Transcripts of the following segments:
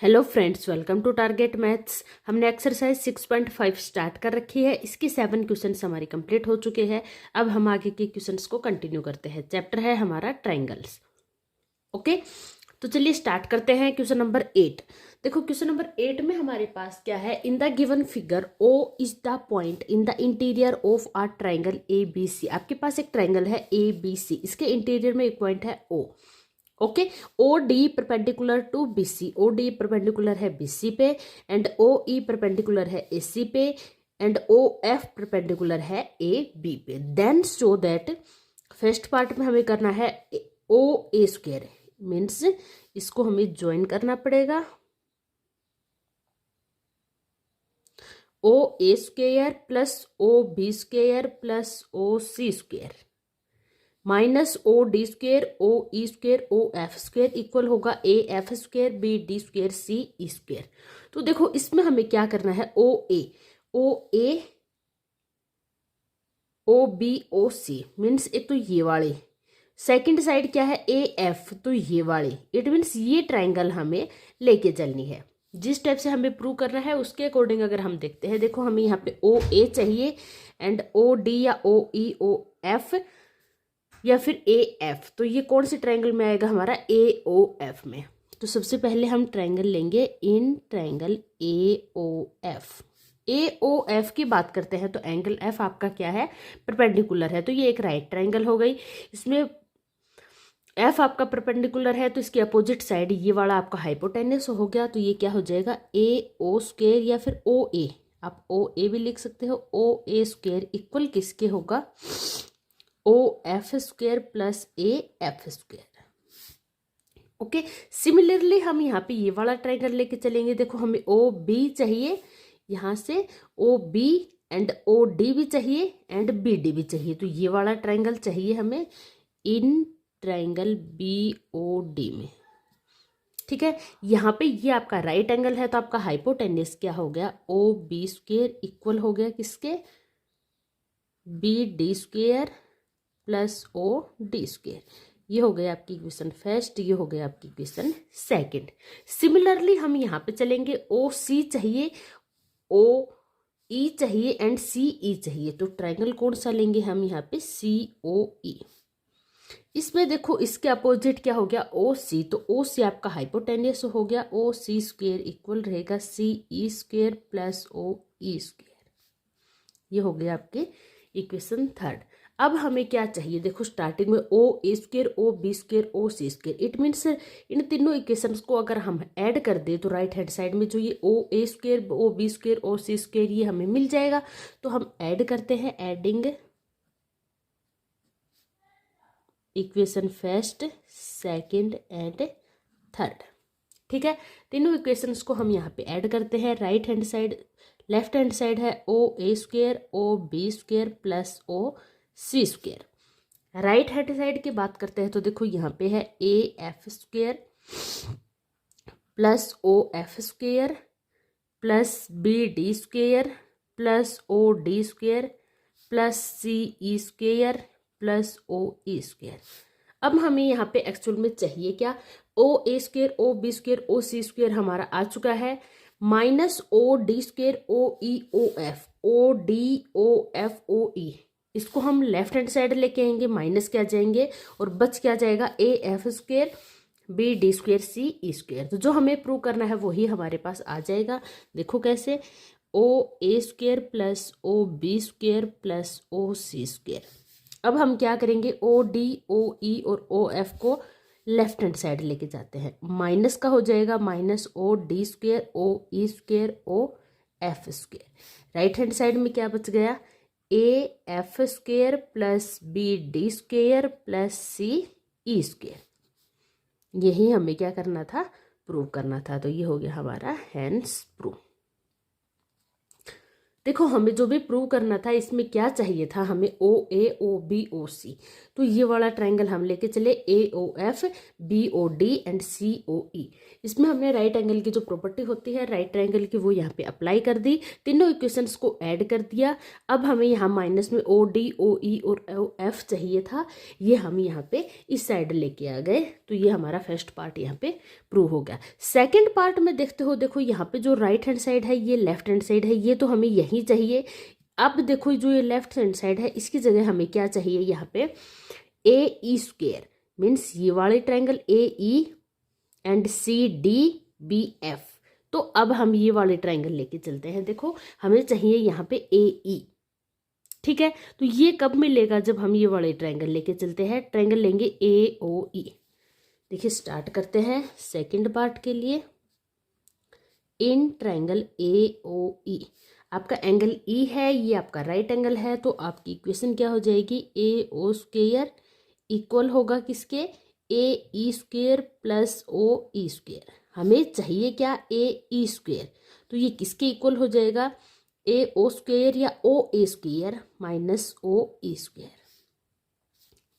Hello friends, welcome to target maths. हमने exercise 6.5 start कर रखी है। इसकी 7 क्वेश्चंस हमारी कंप्लीट हो चुके हैं। अब हम आगे के क्वेश्चंस को कंटिन्यू करते हैं। चैप्टर है हमारा ट्राइंगल्स। ओके, तो चलिए स्टार्ट करते हैं। Question number 8। देखो क्वेश्चन नंबर 8 में हमारे पास क्या है। In the given figure O is the point in the interior of a triangle A B C. आपके पास एक ट्राइंगल है ए बी सी, इसके इंटीरियर में एक पॉइंट है O. Okay, O D perpendicular to B C. O D perpendicular है B C पे, एंड ओ ई परपेंडिकुलर है ए सी पे, एंड ओ एफ परपेंडिकुलर है ए बी पे। Then show that, first part में हमें करना है ओ ए स्क्वायर, मीन्स इसको हमें ज्वाइन करना पड़ेगा। O A square plus O B square plus O C square minus O D square O E square O F square equal होगा A F square B D square C E square. तो देखो इसमें हमें क्या करना है। O ए O B O C means एक तो ये वाले, सेकंड साइड क्या है ए एफ, तो ये वाले। इट मीन्स ये ट्राइंगल हमें लेके चलनी है। जिस टाइप से हमें प्रूव करना है उसके अकॉर्डिंग अगर हम देखते हैं, देखो हमें यहाँ पे ओ ए चाहिए एंड ओ डी या ओ ई ओ एफ या फिर ए एफ। तो ये कौन से ट्राइंगल में आएगा हमारा, ए ओ एफ में। तो सबसे पहले हम ट्राइंगल लेंगे in triangle A O F. A O F की बात करते हैं तो एंगल एफ आपका क्या है, परपेंडिकुलर है, तो ये एक राइट ट्राइंगल हो गई। इसमें एफ आपका परपेंडिकुलर है तो इसके अपोजिट साइड ये वाला आपका हाइपोटेनस हो गया। तो ये क्या हो जाएगा, ए ओ स्क्वेयर या फिर ओ ए, आप ओ ए भी लिख सकते हो। ओ ए स्क्वेयर इक्वल किसके होगा, O F square plus A F square. Okay, similarly हम यहाँ पे ये वाला ट्राइंगल लेके चलेंगे। देखो हमें ओ बी चाहिए, यहाँ से O B and O D भी चाहिए एंड बी डी भी चाहिए। तो ये वाला ट्राइंगल चाहिए हमें in triangle B O D में। ठीक है, यहाँ पे ये आपका राइट एंगल है तो आपका हाइपोटेनस क्या हो गया, ओ बी स्क्वेयर इक्वल हो गया किसके, B D square plus O D square. ये हो गया आपकी इक्वेशन फर्स्ट, ये हो गया आपकी इक्वेशन सेकंड। सिमिलरली हम यहाँ पे चलेंगे, ओ सी चाहिए, ओ ई चाहिए एंड सी ई चाहिए। तो ट्राइंगल कौन सा लेंगे हम यहाँ पे, सी ओ ई। इसमें देखो इसके अपोजिट क्या हो गया, ओ सी। तो ओ सी आपका हाइपोटेनियस हो गया, ओ सी स्क्वेयर इक्वल रहेगा सी E square plus O E square. ये हो गया आपके इक्वेशन थर्ड। अब हमें क्या चाहिए, देखो स्टार्टिंग में O A square O B square O C square. It means इन तीनों इक्वेशंस को अगर हम ऐड कर दे तो राइट हैंड साइड में जो ये ओ A square O B square O C square ये हमें मिल जाएगा। तो हम ऐड करते हैं, adding equation first second and third. ठीक है, तीनों इक्वेशंस को हम यहाँ पे ऐड करते हैं। Right hand side, left hand side है O A square O B square plus O C square. Right hand side की बात करते हैं तो देखो यहाँ पे है A F square plus O F square plus B D square plus O D square plus C E square plus O E square. अब हमें यहाँ पे एक्चुअल में चाहिए क्या, O A square O B square O C square हमारा आ चुका है, minus O D square O E O F, O D O F O E. इसको हम लेफ्ट हैंड साइड लेके आएंगे, माइनस के आ जाएंगे और बच क्या जाएगा, A F square B D square C E square. तो जो हमें प्रूव करना है वही हमारे पास आ जाएगा। देखो कैसे, O A square plus O B square plus O C square. अब हम क्या करेंगे, ओ डी ओ ई और ओ एफ को लेफ्ट हैंड साइड लेके जाते हैं, माइनस का हो जाएगा minus O D square O E square O F square. Right hand side में क्या बच गया, A F square plus B D square plus C E square. यही हमें क्या करना था, प्रूव करना था। तो ये हो गया हमारा हैंस प्रूव। देखो हमें जो भी प्रूव करना था इसमें क्या चाहिए था, हमें ओ ए ओ बी ओ सी। तो ये वाला ट्रायंगल हम लेके चले AOF, BOD एंड COE। इसमें हमने राइट एंगल की जो प्रॉपर्टी होती है राइट ट्रायंगल की वो यहाँ पे अप्लाई कर दी, तीनों इक्वेशंस को ऐड कर दिया। अब हमें यहाँ माइनस में OD, OE और OF चाहिए था, ये हम यहाँ पे इस साइड लेके आ गए। तो ये हमारा फर्स्ट पार्ट यहाँ पे प्रूव हो गया। सेकेंड पार्ट में देखते हो, देखो यहाँ पे जो राइट हैंड साइड है ये लेफ्ट हैंड साइड है, ये तो हमें यही चाहिए। अब देखो जो ये लेफ्ट हैंड साइड है इसकी जगह हमें क्या चाहिए, यहाँ पे AE स्क्वेयर मीन्स ये वाले ट्रायंगल AE एंड CDBF। तो अब हम ये वाले ट्रायंगल लेके चलते हैं। देखो हमें चाहिए यहाँ पे AE, ठीक है। तो ये कब मिलेगा, जब हम ये वाले ट्रायंगल लेके चलते हैं। ट्रायंगल लेंगे AOE। देखिए स्टार्ट करते हैं सेकंड पार्ट के लिए। इन ट्रायंगल AOE आपका एंगल E है, ये आपका राइट एंगल है, तो आपकी इक्वेशन क्या हो जाएगी, AO स्क्वेयर इक्वल होगा किसके, AE square plus OE square. हमें चाहिए क्या, AE स्क्वेयर, तो ये किसके इक्वल हो जाएगा, AO स्क्वेयर या OA square minus OE square,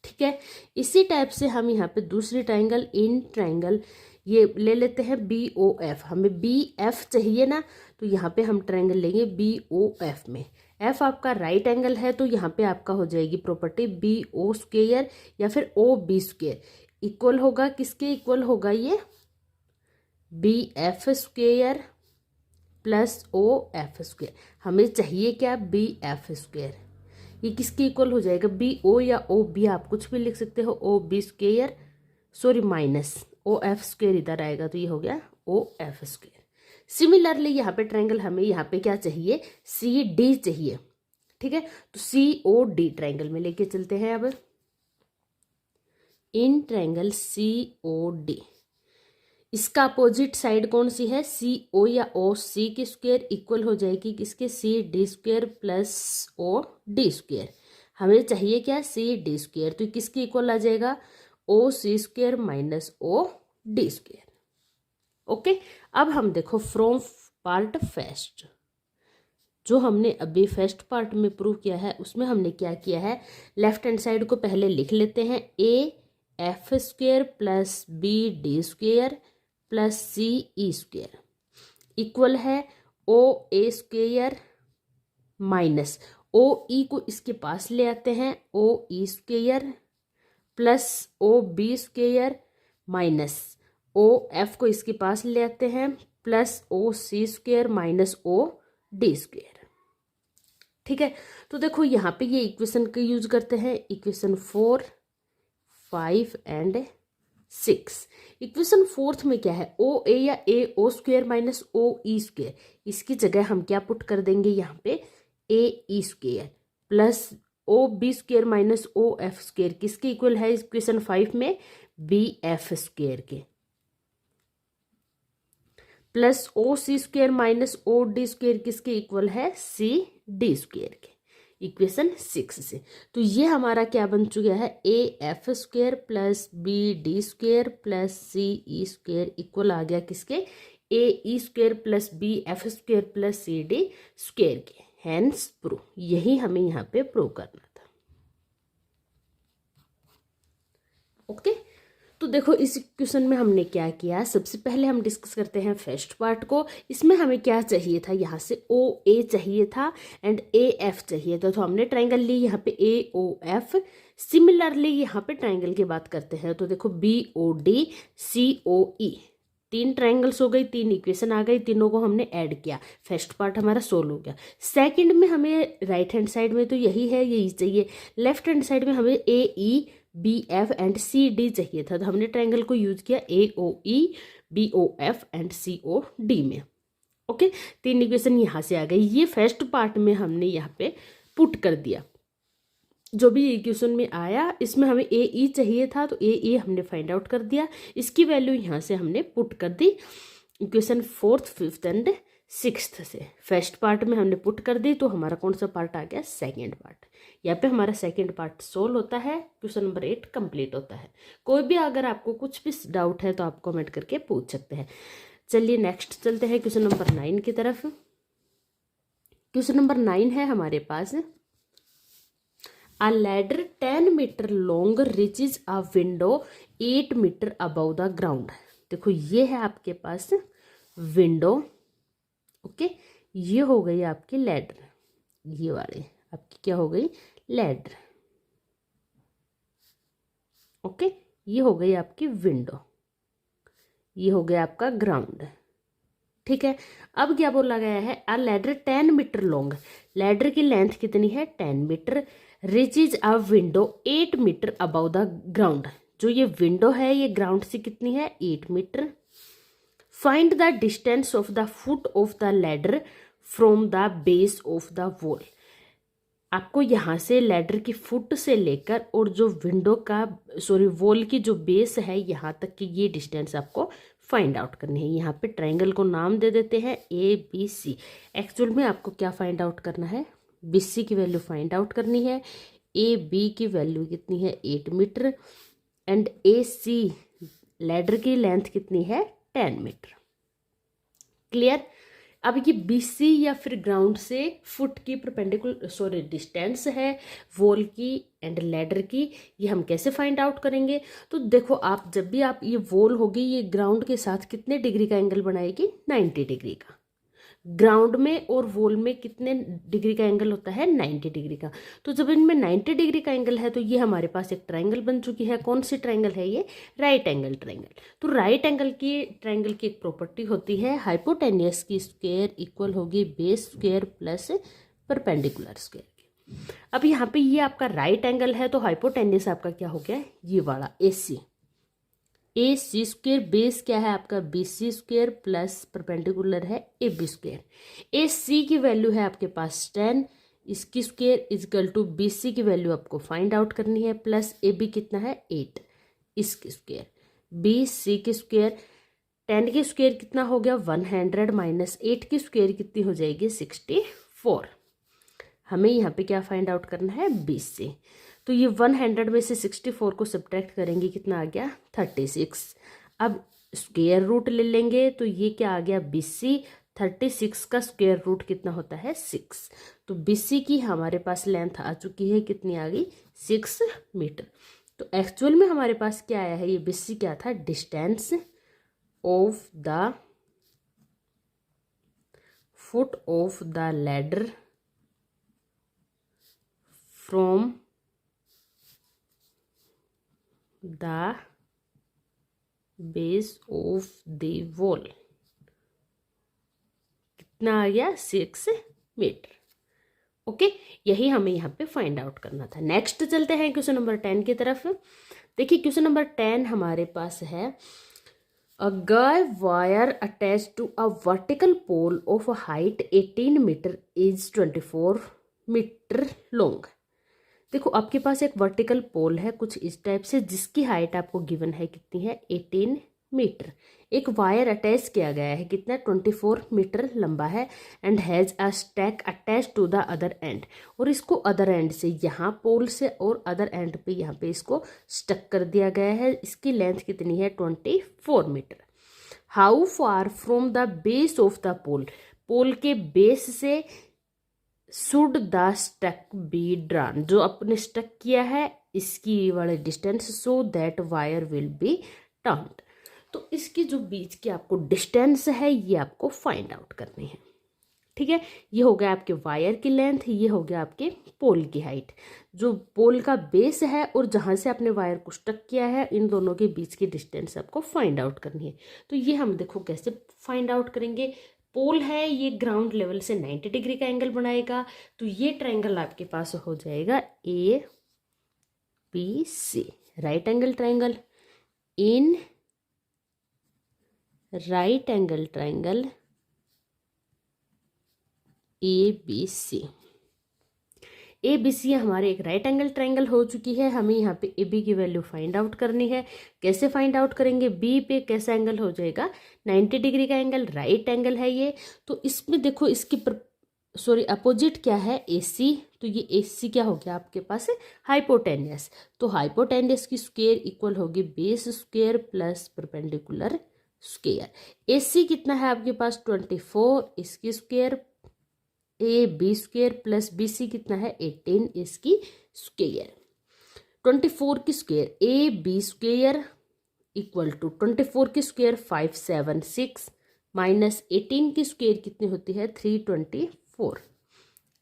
ठीक है। इसी टाइप से हम यहाँ पे दूसरी ट्रायंगल इन ट्रायंगल ये ले लेते हैं BOF। हमें BF चाहिए ना, तो यहाँ पे हम ट्रायंगल लेंगे BOF में। F आपका राइट एंगल है, तो यहाँ पे आपका हो जाएगी प्रॉपर्टी BO स्क्वेयर या फिर OB स्क्वेयर इक्वल होगा किसके, इक्वल होगा ये BF square plus OF square. हमें चाहिए क्या, BF स्क्वेयर, ये किसके इक्वल हो जाएगा, BO या OB आप कुछ भी लिख सकते हो, OB square sorry minus OF square इधर आएगा, तो ये हो गया OF स्क्वेयर। सिमिलरली यहाँ पे ट्रायंगल हमें यहाँ पे क्या चाहिए, CD चाहिए, ठीक है। तो COD ट्रायंगल में लेके चलते हैं। अब इन ट्रायंगल COD इसका अपोजिट साइड कौन सी है, CO या OC की स्क्वायर इक्वल हो जाएगी किसके, CD square plus OD square. हमें चाहिए क्या, CD स्क्वायर, तो किसके इक्वल आ जाएगा, OC square minus OD square. Okay, अब हम देखो फ्रॉम पार्ट फर्स्ट, जो हमने अभी फर्स्ट पार्ट में प्रूव किया है उसमें हमने क्या किया है, लेफ्ट हैंड साइड को पहले लिख लेते हैं, AF square plus BD square plus CE square equal है OA स्क्वायर माइनस OE को इसके पास ले आते हैं, OE square plus OB square minus OF को इसके पास ले आते हैं plus OC square minus OD square, ठीक है। तो देखो यहाँ पे ये इक्वेशन का यूज करते हैं, इक्वेशन 4, 5 एंड 6। इक्वेशन फोर्थ में क्या है, OA या AO square minus OE square, इसकी जगह हम क्या पुट कर देंगे यहाँ पे, AE square plus OB square minus OF square किसके इक्वल है, इक्वेशन 5 में BF स्क्वायर के, plus OC square minus OD square किसके इक्वल है, CD स्क्वायर के, इक्वेशन 6 से। तो ये हमारा क्या बन चुका है, AF square plus BD square plus CE square equal आ गया किसके, AE square plus BF square plus CD square के। हैंस प्रूव, यही हमें यहाँ पे प्रूव करना था। ओके, तो देखो इस क्वेश्चन में हमने क्या किया, सबसे पहले हम डिस्कस करते हैं फर्स्ट पार्ट को। इसमें हमें क्या चाहिए था, यहाँ से OA चाहिए था एंड AF चाहिए था, तो हमने ट्रायंगल ली यहाँ पे AOF। सिमिलरली यहाँ पे ट्रायंगल की बात करते हैं, तो देखो BOD COE, 3 ट्रायंगल्स हो गई, 3 इक्वेशन आ गई, तीनों को हमने ऐड किया, फर्स्ट पार्ट हमारा सोल्व हो गया। सेकंड में हमें राइट हैंड साइड में तो यही है, यही चाहिए, लेफ्ट हैंड साइड में हमें AE BF एंड CD चाहिए था, तो हमने ट्रायंगल को यूज किया AOE BOF एंड COD में। ओके, 3 इक्वेशन यहाँ से आ गई, ये फर्स्ट पार्ट में हमने यहाँ पे पुट कर दिया। जो भी इक्वेशन में आया इसमें हमें AE चाहिए था, तो AE हमने फाइंड आउट कर दिया, इसकी वैल्यू यहाँ से हमने पुट कर the equation 4th 5th and 6th से। फर्स्ट पार्ट में हमने पुट कर दी, तो हमारा कौन सा पार्ट आ गया, सेकेंड पार्ट। यहाँ पे हमारा सेकेंड पार्ट सोल्व होता है, क्वेश्चन नंबर 8 कंप्लीट होता है। कोई भी अगर आपको कुछ भी डाउट है तो आप कमेंट करके पूछ सकते हैं। चलिए नेक्स्ट चलते हैं क्वेश्चन नंबर 9 की तरफ। क्वेश्चन नंबर 9 है हमारे पास, a ladder 10 metre long reaches a window 8 metre above the ground. देखो ये है आपके पास विंडो, ओके, ये हो गई आपकी लैडर, ये वाले आपकी क्या हो गई लैडर, ओके, ये हो गई आपकी विंडो, ये हो गया आपका ग्राउंड, ठीक है। अब क्या बोला गया है, a ladder 10 metre long, ladder की लेंथ कितनी है 10 metre, reaches a window 8 metre above the ground, जो ये विंडो है ये ग्राउंड से कितनी है 8 metre. Find the distance of the foot of the ladder from the base of the wall. आपको यहाँ से लैडर की फुट से लेकर और जो विंडो का वॉल की जो बेस है यहाँ तक की ये डिस्टेंस आपको फाइंड आउट करनी है। यहाँ पे ट्रायंगल को नाम दे देते हैं ABC। एक्चुअल में आपको क्या फाइंड आउट करना है, BC की वैल्यू फाइंड आउट करनी है, AB की वैल्यू कितनी है 8 मीटर एंड AC लैडर की लेंथ कितनी है 10 मीटर। क्लियर। अब ये BC या फिर ग्राउंड से फुट की परपेंडिकुलर डिस्टेंस है वॉल की एंड लैडर की, ये हम कैसे फाइंड आउट करेंगे। तो देखो आप जब भी आप ये वॉल होगी ये ग्राउंड के साथ कितने डिग्री का एंगल बनाएगी 90 डिग्री का। ग्राउंड में और वॉल में कितने डिग्री का एंगल होता है 90 डिग्री का। तो जब इनमें 90 डिग्री का एंगल है तो ये हमारे पास एक ट्रायंगल बन चुकी है। कौन सी ट्रायंगल है ये, राइट एंगल ट्रायंगल। तो राइट एंगल की ट्रायंगल की एक प्रॉपर्टी होती है हाइपोटेन्यूस की स्क्वायर इक्वल होगी base square plus perpendicular square की। अब यहाँ पे ये आपका राइट एंगल है तो हाइपोटेन्यूस आपका क्या हो गया ये वाला AC स्क्वायर, बेस क्या है आपका BC स्क्वायर प्लस परपेंडिकुलर है AB स्क्वायर। AC की वैल्यू है आपके पास 10, इसकी स्क्वायर इजकल टू BC की वैल्यू आपको फाइंड आउट करनी है प्लस AB कितना है 8, इसकी स्क्वायर BC की स्क्वायर 10 की स्क्वायर कितना हो गया 100 माइनस 8 की स्क्वायर कितनी हो जाएगी 64। हमें यहाँ पे क्या फाइंड आउट करना है BC। तो ये 100 में से 64 को सब्ट्रैक्ट करेंगे कितना आ गया 36। अब स्क्वायर रूट ले लेंगे तो ये क्या आ गया BC, 36 का स्क्वायर रूट कितना होता है 6। तो BC की हमारे पास लेंथ आ चुकी है कितनी आ गई 6 मीटर। तो एक्चुअल में हमारे पास क्या आया है ये BC क्या था, distance of the foot of the ladder from the base of the wall, कितना आ गया 6 मीटर। ओके, यही हमें यहाँ पे फाइंड आउट करना था। नेक्स्ट चलते हैं क्वेश्चन नंबर 10 की तरफ। देखिए क्वेश्चन नंबर 10 हमारे पास है a guy wire attach to a vertical pole of height 18 metre is 24 metre long. देखो आपके पास एक वर्टिकल पोल है कुछ इस टाइप से जिसकी हाइट आपको गिवन है कितनी है 18 मीटर। एक वायर अटैच किया गया है कितना 24 मीटर लंबा है and has a stack attach to the other end, और इसको अदर एंड से यहाँ पोल से और अदर एंड पे यहाँ पे इसको स्टक कर दिया गया है। इसकी लेंथ कितनी है 24 metre. How far from the base of the pole, pole के बेस से should the stake be drawn, जो अपने स्टक किया है इसकी वाले distance so that wire will be turned. तो इसकी जो बीच की आपको डिस्टेंस है ये आपको फाइंड आउट करनी है। ठीक है, ये हो गया आपके वायर की लेंथ, ये हो गया आपके पोल की हाइट। जो पोल का बेस है और जहाँ से आपने वायर को स्टक किया है इन दोनों के बीच की डिस्टेंस आपको फाइंड आउट करनी है। तो ये हम देखो कैसे फाइंड आउट करेंगे। पोल है ये ग्राउंड लेवल से 90 डिग्री का एंगल बनाएगा, तो ये ट्रायंगल आपके पास हो जाएगा ABC, right angle triangle. In right angle triangle ABC, ABC हमारे एक राइट एंगल ट्रायंगल हो चुकी है। हमें यहाँ पे AB की वैल्यू फाइंड आउट करनी है। कैसे फाइंड आउट करेंगे, B पे कैसा एंगल हो जाएगा 90 डिग्री का एंगल, राइट एंगल है ये। तो इसमें देखो इसकी अपोजिट क्या है AC, तो ये AC क्या हो गया आपके पास हाइपोटेन्यूस। तो हाइपोटेन्यूस की स्क्वायर इक्वल होगी base square plus perpendicular square. AC कितना है आपके पास 24, इसकी स्क्वायर AB² प्लस BC कितना है 18 इसकी स्क्वायर। 24 की स्क्वायर AB² इक्वल टू 24 की स्क्वायर 576 माइनस 18 की स्क्वायर कितनी होती है 324।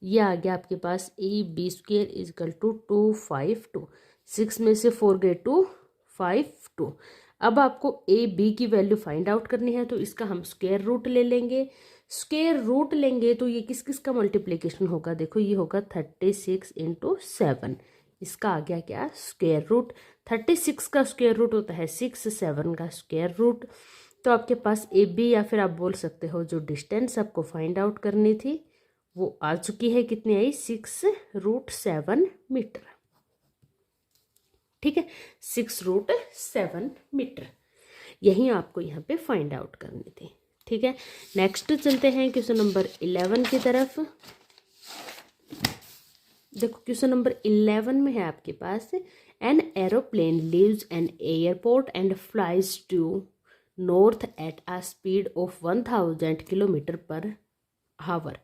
ये आ गया आपके पास AB² इक्वल टू 252। 6 में से 4 गए 252। अब आपको AB की वैल्यू फाइंड आउट करनी है, तो इसका हम स्क्वायर रूट ले लेंगे। स्क्वायर रूट लेंगे तो ये किस किस का मल्टीप्लिकेशन होगा, देखो ये होगा 36 इंटू 7। इसका आ गया क्या स्क्वायर रूट। 36 का स्क्वायर रूट होता है 6, 7 का स्क्वायर रूट। तो आपके पास AB या फिर आप बोल सकते हो जो डिस्टेंस आपको फाइंड आउट करनी थी वो आ चुकी है, कितनी आई 6√7 मीटर। ठीक है, 6√7 मीटर यही आपको यहाँ पे फाइंड आउट करनी थी। ठीक है, नेक्स्ट चलते हैं क्वेश्चन नंबर 11 की तरफ। देखो क्वेश्चन नंबर 11 में है आपके पास an aeroplane leaves an airport and flies to north at a speed of 1000 kilometre per hour.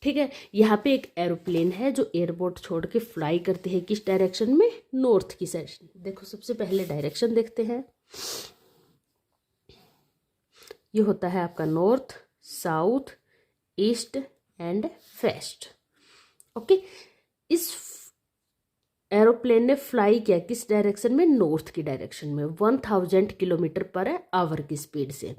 ठीक है, यहाँ पे एक एरोप्लेन है जो एयरपोर्ट छोड़ के फ्लाई करती है किस डायरेक्शन में, नॉर्थ की साइड। देखो सबसे पहले डायरेक्शन देखते हैं, ये होता है आपका north, south, east and west. Okay, इस एरोप्लेन ने फ्लाई किया किस डायरेक्शन में, नॉर्थ की डायरेक्शन में 1000 किलोमीटर पर आवर की स्पीड से।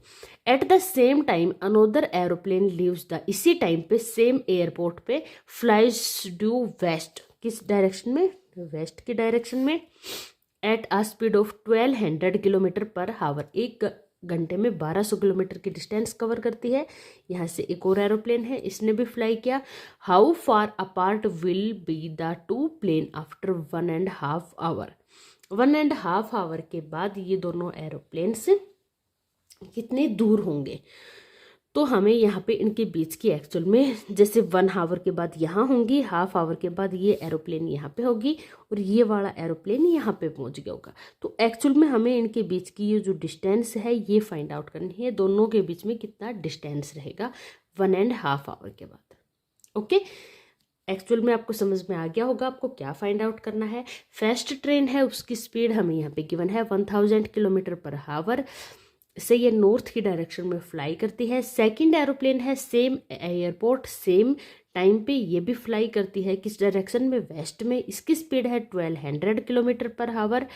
At the same time another aeroplane leaves the, इसी टाइम पे सेम एयरपोर्ट पे फ्लाइज ड्यू वेस्ट, किस डायरेक्शन में, वेस्ट की डायरेक्शन में। Eight a speed of 1200 kilometre per hour, एक घंटे में 1200 किलोमीटर की डिस्टेंस कवर करती है। यहाँ से एक और एरोप्लेन है, इसने भी फ्लाई किया। How far apart will be the two plane after 1.5 hour. 1.5 hour के बाद ये दोनों एरोप्लेन से कितने दूर होंगे, तो हमें यहाँ पे इनके बीच की एक्चुअल में जैसे 1 आवर के बाद यहाँ होंगी, हाफ आवर के बाद ये एरोप्लेन यहाँ पे होगी और ये वाला एरोप्लेन यहाँ पे पहुँच गया होगा। तो एक्चुअल में हमें इनके बीच की ये जो डिस्टेंस है ये फाइंड आउट करनी है, दोनों के बीच में कितना डिस्टेंस रहेगा 1.5 आवर के बाद। ओके, एक्चुअल में आपको समझ में आ गया होगा आपको क्या फाइंड आउट करना है। फर्स्ट ट्रेन है उसकी स्पीड हमें यहाँ पे गिवन है 1000 किलोमीटर पर आवर से, ये नॉर्थ की डायरेक्शन में फ्लाई करती है। सेकंड एरोप्लेन है सेम एयरपोर्ट सेम टाइम पे ये भी फ्लाई करती है किस डायरेक्शन में, वेस्ट में। इसकी स्पीड है 1200 किलोमीटर पर आवर।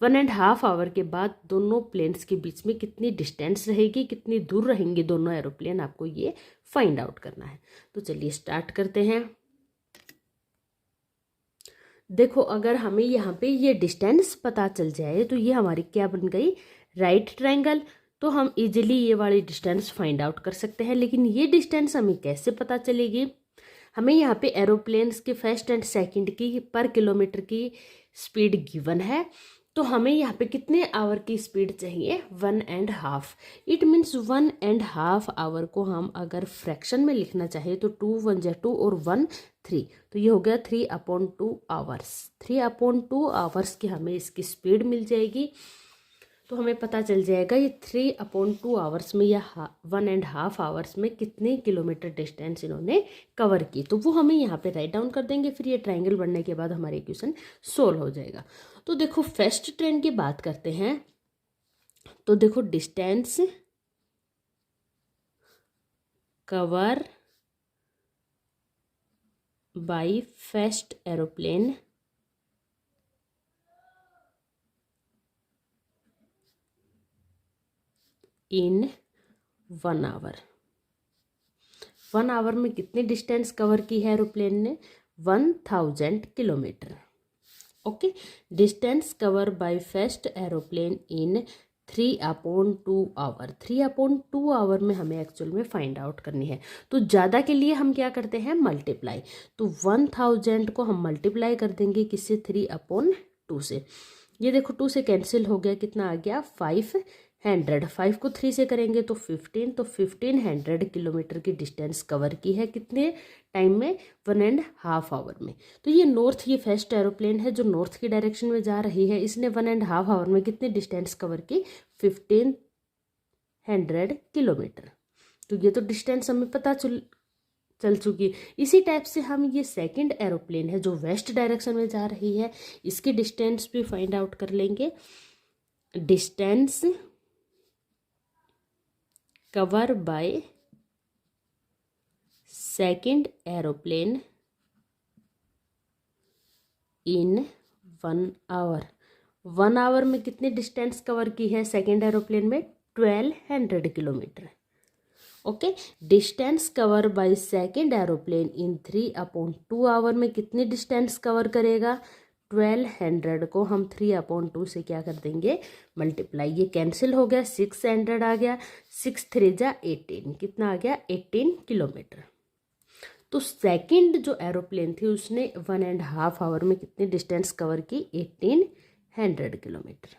1.5 आवर के बाद दोनों प्लेन्स के बीच में कितनी डिस्टेंस रहेगी, कितनी दूर रहेंगे दोनों एरोप्लेन, आपको ये फाइंड आउट करना है। तो चलिए स्टार्ट करते हैं। देखो अगर हमें यहाँ पे ये डिस्टेंस पता चल जाए तो ये हमारी क्या बन गई, राइट ट्रायंगल। तो हम इजीली ये वाली डिस्टेंस फाइंड आउट कर सकते हैं। लेकिन ये डिस्टेंस हमें कैसे पता चलेगी, हमें यहाँ पे एरोप्लेन्स के फर्स्ट एंड सेकंड की पर किलोमीटर की स्पीड गिवन है, तो हमें यहाँ पे कितने आवर की स्पीड चाहिए, 1.5। इट मीन्स 1.5 आवर को हम अगर फ्रैक्शन में लिखना चाहे तो 2 1 जा 2 और 1 3, तो ये हो गया 3/2 आवर्स। 3/2 आवर्स की हमें इसकी स्पीड मिल जाएगी। तो हमें पता चल जाएगा ये 3/2 आवर्स में या 1.5 आवर्स में कितने किलोमीटर डिस्टेंस इन्होंने कवर की। तो वो हमें यहाँ पे राइट डाउन कर देंगे, फिर ये ट्रायंगल बनने के बाद हमारा इक्वेशन सोल्व हो जाएगा। तो देखो फर्स्ट ट्रेन की बात करते हैं, तो देखो distance cover by first aeroplane in 1 hour. 1 hour में कितनी डिस्टेंस कवर की है एरोप्लेन ने, 1000 kilometre. Okay, distance cover by first aeroplane in 3/2 hour. 3/2 hour में हमें एक्चुअल में फाइंड आउट करनी है। तो ज़्यादा के लिए हम क्या करते हैं, मल्टीप्लाई। तो 1000 को हम मल्टीप्लाई कर देंगे किससे, 3/2 से। ये देखो 2 से कैंसिल हो गया, कितना आ गया 500। 5 को 3 से करेंगे तो 15, तो 1500 किलोमीटर की डिस्टेंस कवर की है कितने टाइम में, 1.5 आवर में। तो ये नॉर्थ, ये फर्स्ट एरोप्लेन है जो नॉर्थ की डायरेक्शन में जा रही है, इसने 1.5 आवर में कितने डिस्टेंस कवर की, 1500 किलोमीटर। तो ये तो डिस्टेंस हमें पता चल चुकी। इसी टाइप से हम ये सेकंड एरोप्लेन है जो वेस्ट डायरेक्शन में जा रही है, इसकी डिस्टेंस भी फाइंड आउट कर लेंगे। Distance cover by second aeroplane in 1 hour. 1 hour में कितनी डिस्टेंस कवर की है सेकेंड एरोप्लेन में? 1200 kilometre. Okay, distance cover by second aeroplane in 3/2 hour में कितनी डिस्टेंस कवर करेगा? 1200 को हम 3/2 से क्या कर देंगे? मल्टीप्लाई। ये कैंसिल हो गया, 600 आ गया, 6 3 जा 18, कितना आ गया? 18 किलोमीटर। तो सेकंड जो एरोप्लेन थी उसने 1.5 आवर में कितनी डिस्टेंस कवर की? 1800 किलोमीटर।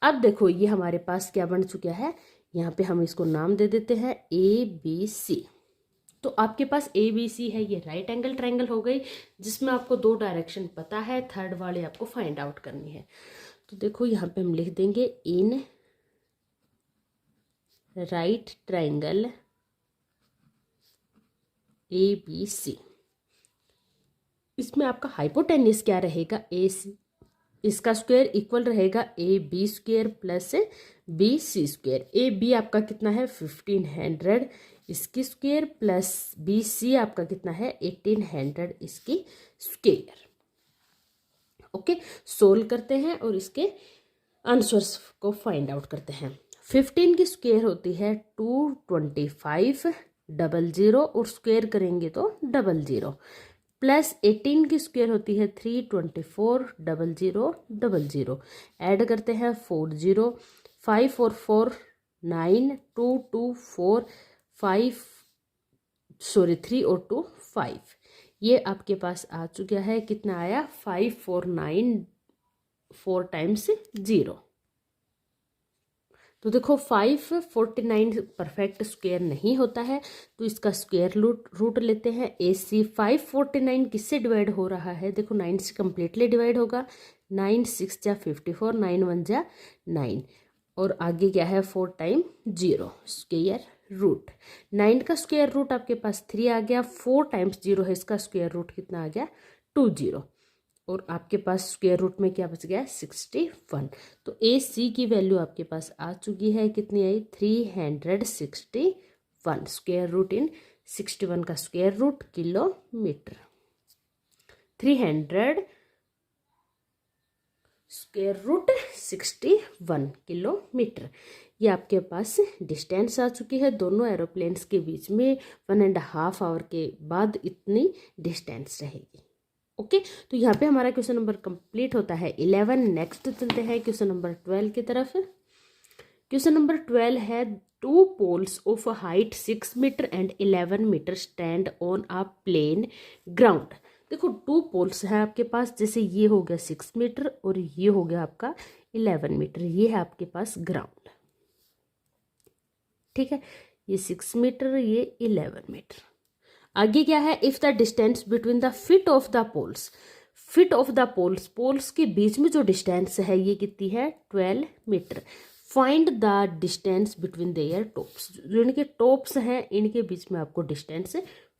अब देखो ये हमारे पास क्या बन चुका है, यहाँ पे हम इसको नाम दे देते हैं ABC। तो आपके पास ABC है, ये राइट एंगल ट्रायंगल हो गई जिसमें आपको 2 डायरेक्शन पता है, थर्ड वाले आपको फाइंड आउट करनी है। तो देखो यहाँ पे हम लिख देंगे इन राइट ट्रायंगल ABC। इसमें आपका हाइपोटेन्यूज क्या रहेगा? AC, इसका स्क्वायर इक्वल रहेगा AB square plus BC square. AB आपका कितना है? 1500 इसकी स्क्वायर प्लस BC आपका कितना है? 1800 इसकी स्क्वायर। ओके, सोल्व करते हैं और इसके आंसर्स को फाइंड आउट करते हैं। 15 की स्क्वायर होती है 225 00 और स्क्वायर करेंगे तो 00, प्लस 18 की स्क्वायर होती है 324 00 00, ऐड करते हैं 40, 5 और 4 9, 2 2 4 5 सॉरी 3 और 2 5। ये आपके पास आ चुका है, कितना आया? 549 4 टाइम्स 0। तो देखो 549 परफेक्ट स्क्वायर नहीं होता है, तो इसका स्क्वायर रूट लेते हैं। AC 549 किससे डिवाइड हो रहा है? देखो 9 से कम्प्लीटली डिवाइड होगा, 9 6 जा 54, 9 1 जा 9, और आगे क्या है? 4 टाइम 0 स्क्वायर रूट। 9 का स्क्वायर रूट आपके पास 3 आ गया, 4 टाइम्स 0 है, इसका स्क्वायर रूट कितना आ गया? 20, और आपके पास स्क्वायर रूट में क्या बच गया? 61। तो AC की वैल्यू आपके पास आ चुकी है, कितनी आई? 361। स्क्वायर रूट इन 61 का square root kilometre. 300 square root 61 kilometre. ये आपके पास डिस्टेंस आ चुकी है। दोनों एरोप्लेन्स के बीच में 1.5 आवर के बाद इतनी डिस्टेंस रहेगी। ओके, तो यहाँ पे हमारा क्वेश्चन नंबर कंप्लीट होता है 11। नेक्स्ट चलते हैं क्वेश्चन नंबर 12 की तरफ। क्वेश्चन नंबर 12 है 2 poles of height 6 metre and 11 metre stand on a plane ground. देखो 2 poles है आपके पास, जैसे ये हो गया 6 मीटर और ये हो गया आपका 11 मीटर, ये है आपके पास ग्राउंड। ठीक है, ये 6 मीटर, ये 11 मीटर। आगे क्या है? If the distance between the feet of the poles, feet of the poles, poles के बीच में जो डिस्टेंस है ये कितनी है? 12 metre. Find the distance between their tops, जो इनके टॉप्स हैं इनके बीच में आपको डिस्टेंस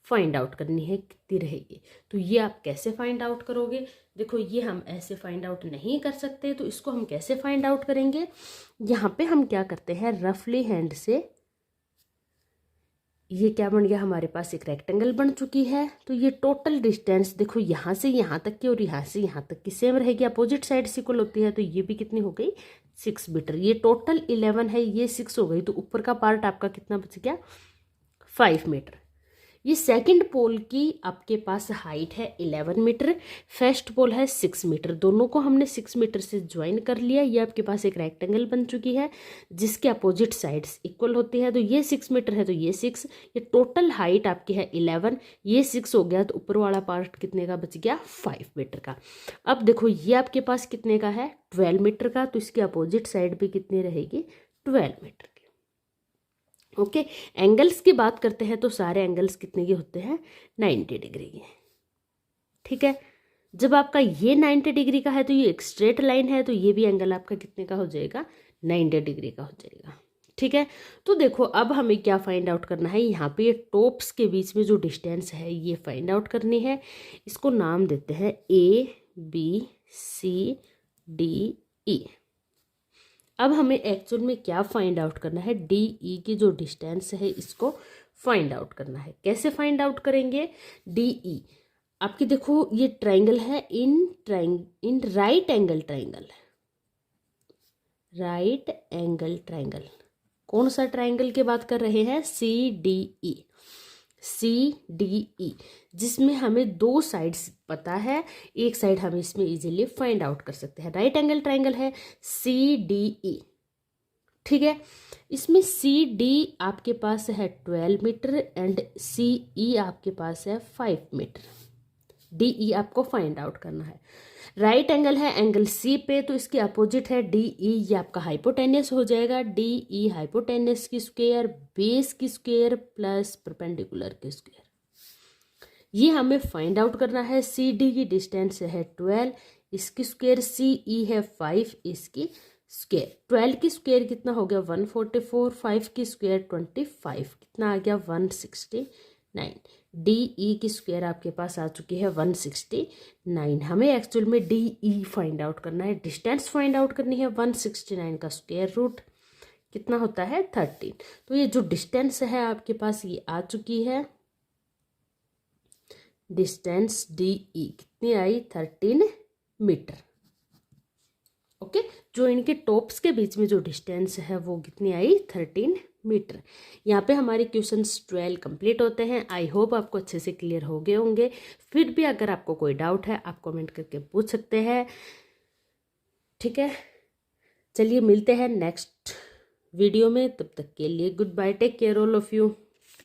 फाइंड आउट करनी है, कितनी रहेगी। तो ये आप कैसे फाइंड आउट करोगे? देखो ये हम ऐसे फाइंड आउट नहीं कर सकते, तो इसको हम कैसे फाइंड आउट करेंगे? यहाँ पे हम क्या करते हैं, रफली हैंड से, ये क्या बन गया हमारे पास? एक रेक्टेंगल बन चुकी है। तो ये टोटल डिस्टेंस देखो यहाँ से यहाँ तक की और यहाँ से यहाँ तक की सेम रहेगी, अपोजिट साइड इक्वल होती है, तो ये भी कितनी हो गई? 6 मीटर। ये टोटल 11 है, ये 6 हो गई, तो ऊपर का पार्ट आपका कितना बच गया? 5 मीटर। ये सेकंड पोल की आपके पास हाइट है 11 मीटर, फर्स्ट पोल है 6 मीटर, दोनों को हमने 6 मीटर से ज्वाइन कर लिया। ये आपके पास एक रेक्टेंगल बन चुकी है जिसके अपोजिट साइड्स इक्वल होती है। तो ये 6 मीटर है, तो ये 6, ये टोटल हाइट आपकी है 11, ये 6 हो गया, तो ऊपर वाला पार्ट कितने का बच गया? 5 मीटर का। अब देखो ये आपके पास कितने का है? 12 मीटर का, तो इसकी अपोजिट साइड भी कितनी रहेगी? 12 मीटर। ओके, एंगल्स की बात करते हैं तो सारे एंगल्स कितने के होते हैं? 90 डिग्री के। ठीक है, जब आपका ये 90 डिग्री का है तो ये एक स्ट्रेट लाइन है, तो ये भी एंगल आपका कितने का हो जाएगा? 90 डिग्री का हो जाएगा। ठीक है। तो देखो अब हमें क्या फाइंड आउट करना है, यहाँ पे ये टॉप्स के बीच में जो डिस्टेंस है ये फाइंड आउट करनी है। इसको नाम देते हैं ABCDE। अब हमें एक्चुअल में क्या फाइंड आउट करना है, DE की जो डिस्टेंस है इसको फाइंड आउट करना है। कैसे फाइंड आउट करेंगे, DE आपकी देखो ये ट्राइंगल है in right angle triangle, right angle triangle. कौन सा ट्राइंगल की बात कर रहे हैं, CDE, CDE, जिसमें हमें दो साइड्स पता है, एक साइड हम इसमें इजीली फाइंड आउट कर सकते हैं। राइट एंगल ट्राइंगल है CDE, ठीक है। इसमें CD आपके पास है 12 मीटर एंड CE आपके पास है 5 मीटर। DE आपको फाइंड आउट करना है। राइट एंगल है एंगल C पे, तो इसके अपोजिट है DE, ये आपका हाइपोटेनियस हो जाएगा। DE हाइपोटेनियस की स्क्वायर, बेस की स्क्वायर प्लस परपेंडिकुलर की स्क्वायर, ये हमें फाइंड आउट करना है। CD की डिस्टेंस है 12, इसकी स्क्वायर, CE है 5, इसकी स्क्वायर। 12 की स्क्वायर कितना हो गया 144, 5 की स्क्वायर 25, कितना आ गया 169। DE की स्क्वायर आपके पास आ चुकी है 169। हमें एक्चुअल में DE फाइंड आउट करना है, डिस्टेंस फाइंड आउट करनी है। 169 का स्क्वायर रूट कितना होता है 13। तो ये जो डिस्टेंस है आपके पास ये आ चुकी है, डिस्टेंस DE कितनी आई 13 मीटर। ओके, जो इनके टॉप्स के बीच में जो डिस्टेंस है वो कितनी आई 13 मीटर। यहाँ पे हमारे क्वेश्चंस 12 कंप्लीट होते हैं। आई होप आपको अच्छे से क्लियर हो गए होंगे। फिर भी अगर आपको कोई डाउट है आप कमेंट करके पूछ सकते हैं, ठीक है। चलिए मिलते हैं नेक्स्ट वीडियो में, तब तक के लिए good bye, take care all of you.